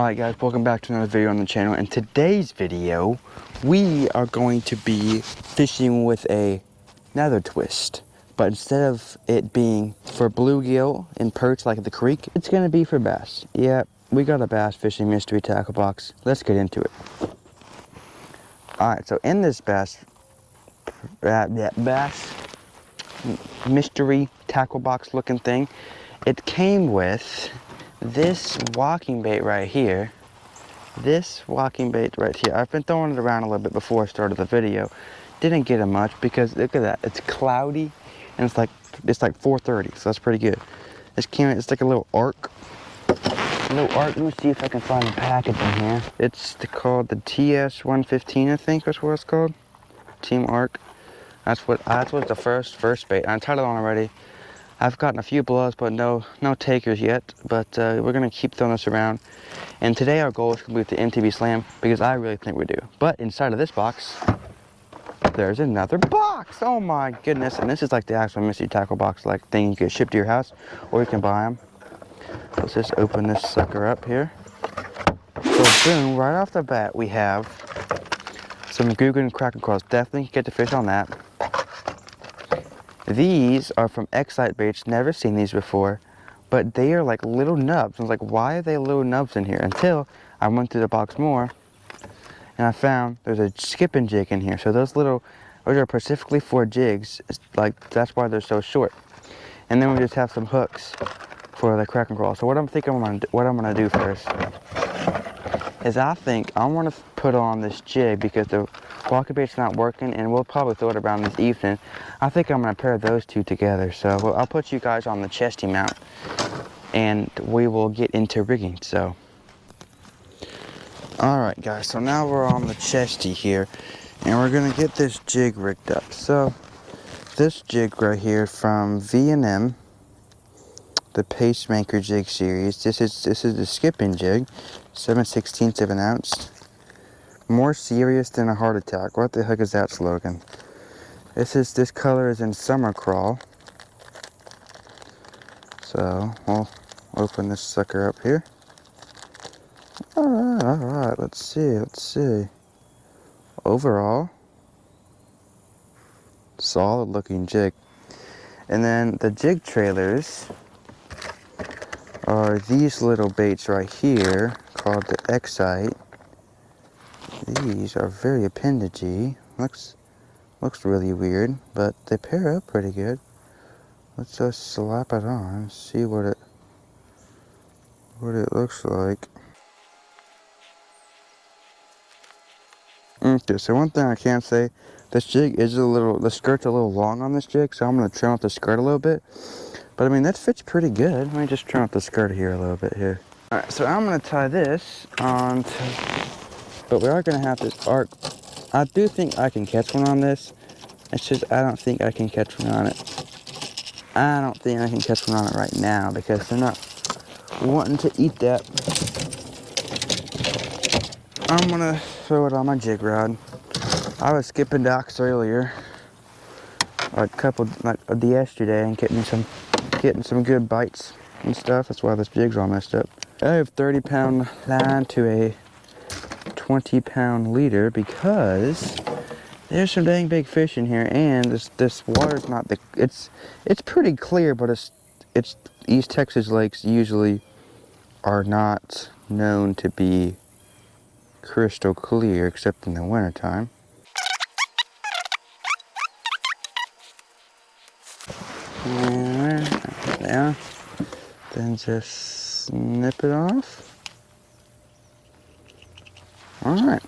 Alright guys, welcome back to another video on the channel. In today's video, we are going to be fishing with another twist. But instead of it being for bluegill and perch like at the creek, it's going to be for bass. Yeah, we got a bass fishing mystery tackle box. Let's get into it. Alright, so in this bass mystery tackle box looking thing, it came with this walking bait right here. I've been throwing it around a little bit before I started the video. Didn't get it much because look at that, it's cloudy and it's like 4:30, so that's pretty good. It's like a little arc. Let me see if I can find the package in here. It's called the TS115, I think that's what it's called. Team Arc. That's what the first bait. I tried it on already. I've gotten a few blows, but no takers yet. But we're gonna keep throwing this around. And today our goal is to complete the MTB Slam because I really think we do. But inside of this box, there's another box. Oh my goodness! And this is like the actual mystery tackle box like thing you can ship to your house, or you can buy them. Let's just open this sucker up here. So boom! Right off the bat, we have some Googan and Kraken Crawls. Definitely get the fish on that. These are from Excite Baits. Never seen these before, but they are like little nubs. I was like, why are they little nubs in here? Until I went through the box more, and I found there's a skipping jig in here. So those are specifically for jigs. It's like that's why they're so short. And then we just have some hooks for the Kraken Crawl. So what I'm gonna do first is I think I want to put on this jig because the walking bait's not working, and we'll probably throw it around this evening. I think I'm going to pair those two together. So I'll put you guys on the chesty mount, and we will get into rigging. So, all right, guys. So now we're on the chesty here, and we're going to get this jig rigged up. So this jig right here from V&M, the Pacemaker jig series. This is the skipping jig, 7/16 of an ounce. More serious than a heart attack. What the heck is that slogan? This color is in Summer Crawl. So we'll open this sucker up here. All right. Let's see. Overall, solid looking jig. And then the jig trailers are these little baits right here called the Excite. These are very appendagey. Looks really weird, but they pair up pretty good. Let's just slap it on and see what it looks like. Okay, so one thing I can say, this jig is the skirt's a little long on this jig, so I'm gonna trim up the skirt a little bit. But I mean, that fits pretty good. Let me just trim up the skirt here a little bit here. All right, so I'm gonna tie this on but we are going to have this arc. I do think I can catch one on this. It's just I don't think I can catch one on it. I don't think I can catch one on it right now because they're not wanting to eat that. I'm going to throw it on my jig rod. I was skipping docks earlier, yesterday, and getting some good bites and stuff. That's why this jig's all messed up. I have 30-pound line to a 20-pound leader because there's some dang big fish in here, and this water's not it's pretty clear, but it's East Texas lakes usually are not known to be crystal clear except in the wintertime. Yeah, then just snip it off. Alright,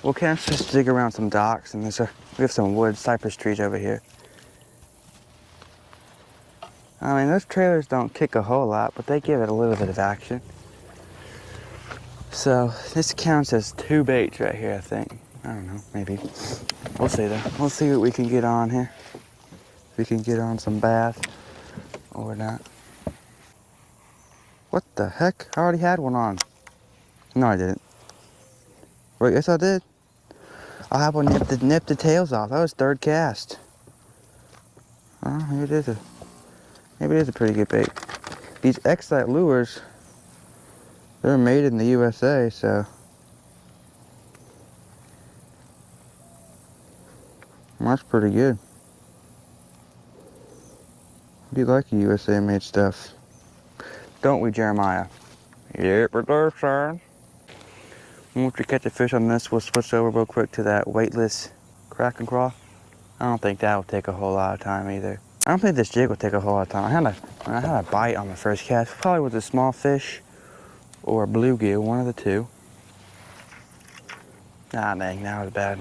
we'll just dig around some docks, and we have some wood cypress trees over here. I mean, those trailers don't kick a whole lot, but they give it a little bit of action. So this counts as 2 baits right here, I think. I don't know, maybe. We'll see though. We'll see what we can get on here. If we can get on some bass or not. What the heck? I already had one on. No, I didn't. Wait, yes I did. I have one nip the tails off. That was 3rd cast. Oh, maybe it is a pretty good bait. These Excite lures They're made in the USA, so that's pretty good. We like USA made stuff. Don't we, Jeremiah? Yep, we're there, sir. Once we catch a fish on this, we'll switch over real quick to that weightless crack and crawl. I don't think that will take a whole lot of time either. I don't think this jig will take a whole lot of time. I had a bite on the first cast, probably with a small fish or a bluegill, one of the two. Ah, dang, that was bad.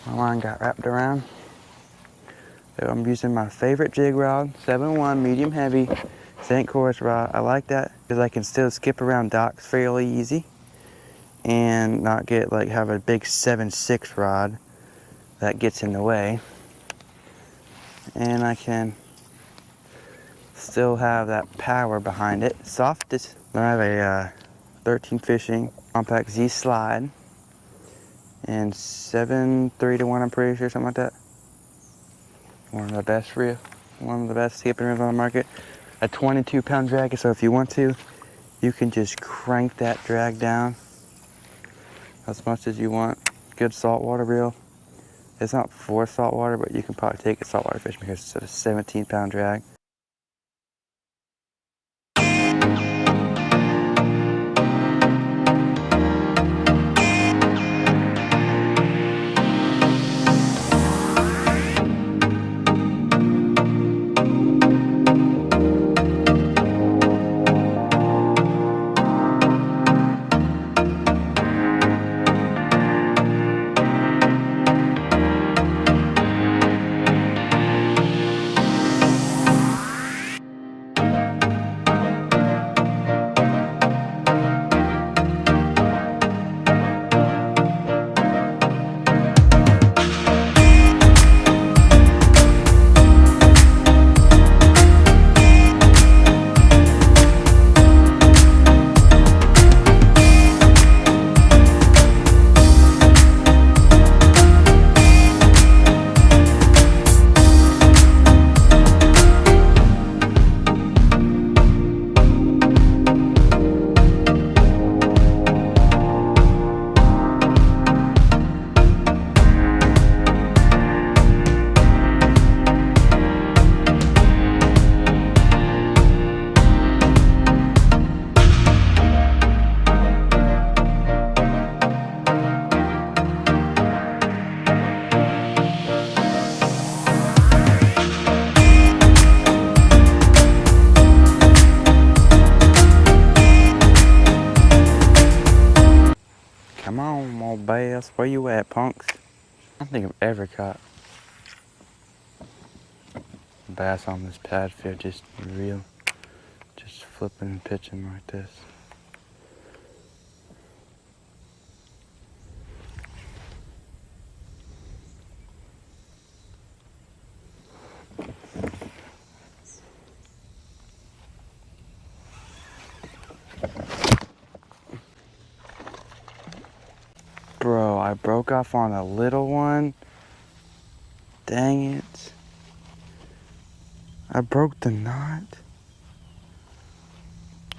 My line got wrapped around. So I'm using my favorite jig rod, 7-1 medium heavy St. Croix rod. I like that because I can still skip around docks fairly easy and not get like have a big 7-6 rod that gets in the way. And I can still have that power behind it. Softest. I have a 13 fishing compact Z slide and 7-3-1, I'm pretty sure, something like that. One of the best skipping reels on the market. A 22-pound drag, so if you want to, you can just crank that drag down as much as you want. Good saltwater reel. It's not for saltwater, but you can probably take it saltwater fishing because it's a 17-pound drag. Come on, my bass. Where you at, punks? I don't think I've ever caught a bass on this pad fish, just real, just flipping and pitching like this. Bro, I broke off on a little one. Dang it. I broke the knot.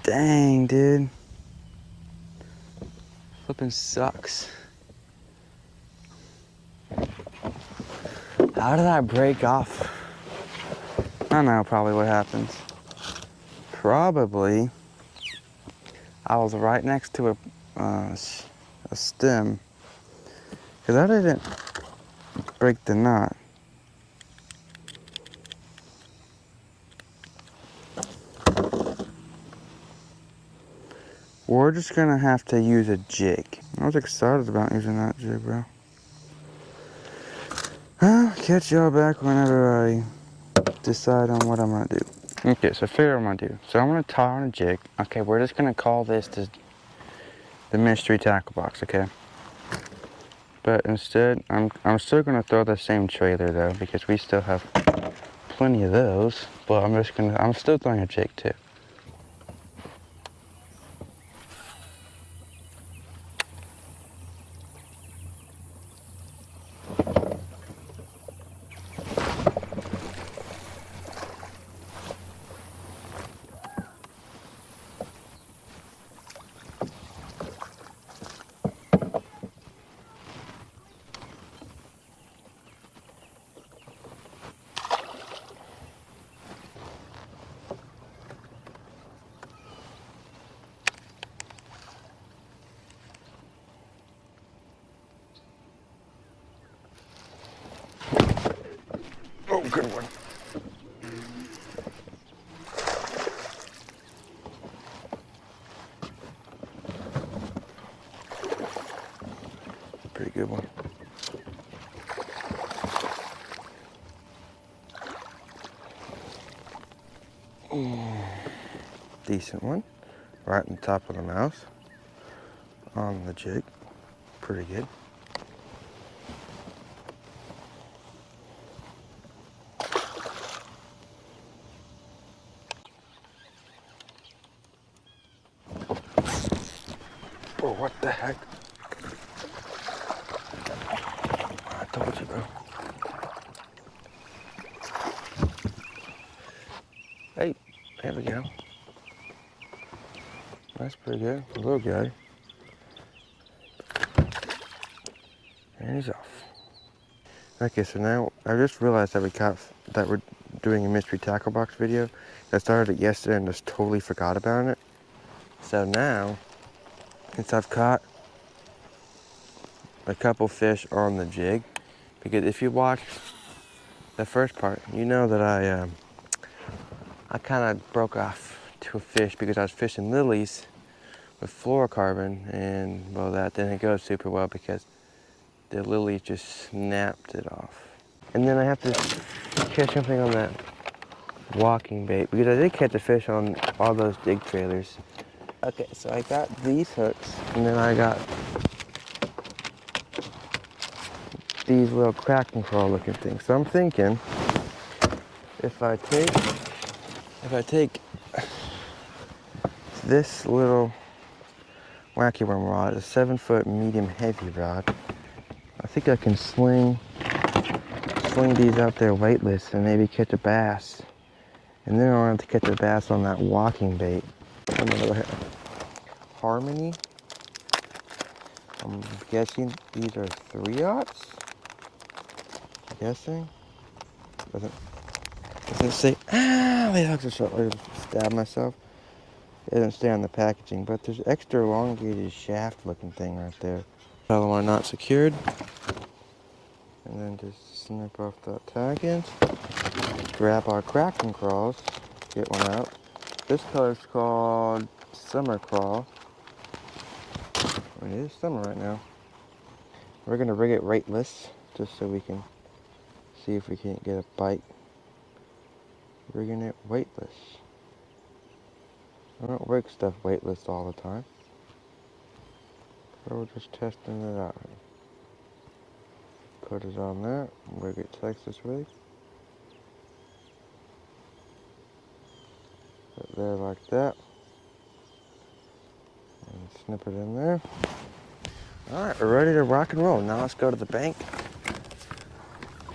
Dang, dude. Flipping sucks. How did I break off? I know probably what happens. Probably I was right next to a stem. Because I didn't break the knot. We're just gonna have to use a jig. I was excited about using that jig, bro. I'll catch y'all back whenever I decide on what I'm gonna do. Okay, so figure out what I'm gonna do. So I'm gonna tie on a jig. Okay, we're just gonna call this the mystery tackle box, okay? But instead, I'm still gonna throw the same trailer though, because we still have plenty of those. But I'm still throwing a jig too. Oh, good one. Pretty good one. Decent one. Right on top of the mouth. On the jig. Pretty good. Oh, what the heck? I told you, bro. Hey, there we go. That's pretty good. A little guy. And he's off. Okay, so now I just realized that we're doing a mystery tackle box video. I started it yesterday and just totally forgot about it. So now, since I've caught a couple fish on the jig, because if you watch the first part, you know that I kind of broke off to a fish because I was fishing lilies with fluorocarbon, and well, that didn't go super well because the lily just snapped it off. And then I have to catch something on that walking bait because I did catch a fish on all those jig trailers. Okay, so I got these hooks, and then I got these little crack and crawl looking things. So I'm thinking if I take this little wacky worm rod, a 7-foot medium heavy rod, I think I can sling these out there weightless and maybe catch a bass. And then I'll have to catch a bass on that walking bait. I'm gonna go ahead. Harmony. I'm guessing these are 3/0. Guessing. Doesn't say. Ah, the hooks are short. I stabbed myself. It doesn't stay on the packaging, but there's extra elongated shaft looking thing right there. Other one not secured. And then just snip off that tag end. Grab our crack and crawls. Get one out. This color's called Summer Crawl. It is summer right now. We're gonna rig it weightless just so we can see if we can't get a bite. Rigging it weightless. I don't rig stuff weightless all the time. So we're just testing it out. Put it on there. Rig it Texas rig. Put it there like that. And snip it in there. Alright, we're ready to rock and roll. Now let's go to the bank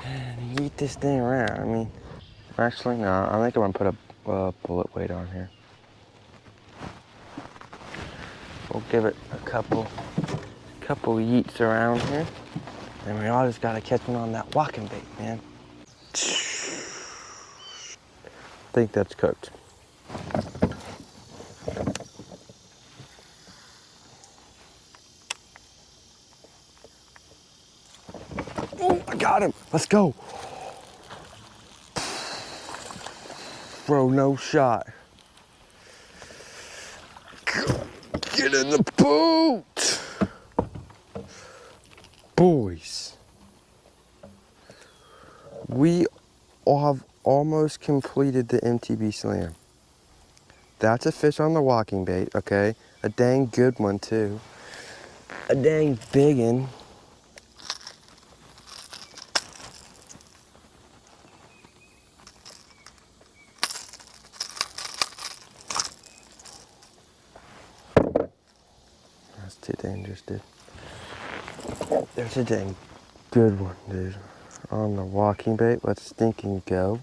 and eat this thing around. I mean, actually, no, I think I'm gonna put a bullet weight on here. We'll give it a couple yeets around here. And we all just gotta catch one on that walking bait, man. I think that's cooked. Oh, I got him. Let's go. Bro, no shot. Get in the boat. Boys. We have almost completed the MTB slam. That's a fish on the walking bait, okay? A dang good one, too. A dang big one. That's too dangerous, dude. There's a dang good one, dude. On the walking bait, let's stinking go.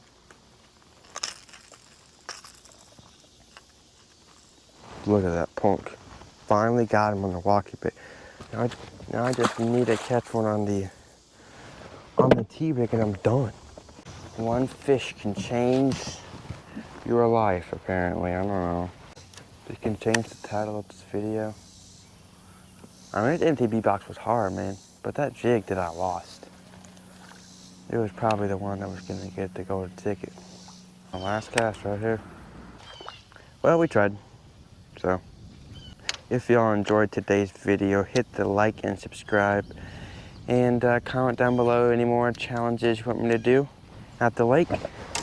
Look at that punk. Finally got him on the walking bait. Now I just need to catch one on the T-rig and I'm done. One fish can change your life, apparently. I don't know. It can change the title of this video. I mean, this MTB box was hard, man. But that jig that I lost. It was probably the one that was gonna get the golden ticket. The last cast right here. Well, we tried. So, if y'all enjoyed today's video, hit the like and subscribe. And comment down below any more challenges you want me to do at the lake.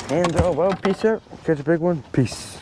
And, well, peace out. Catch a big one. Peace.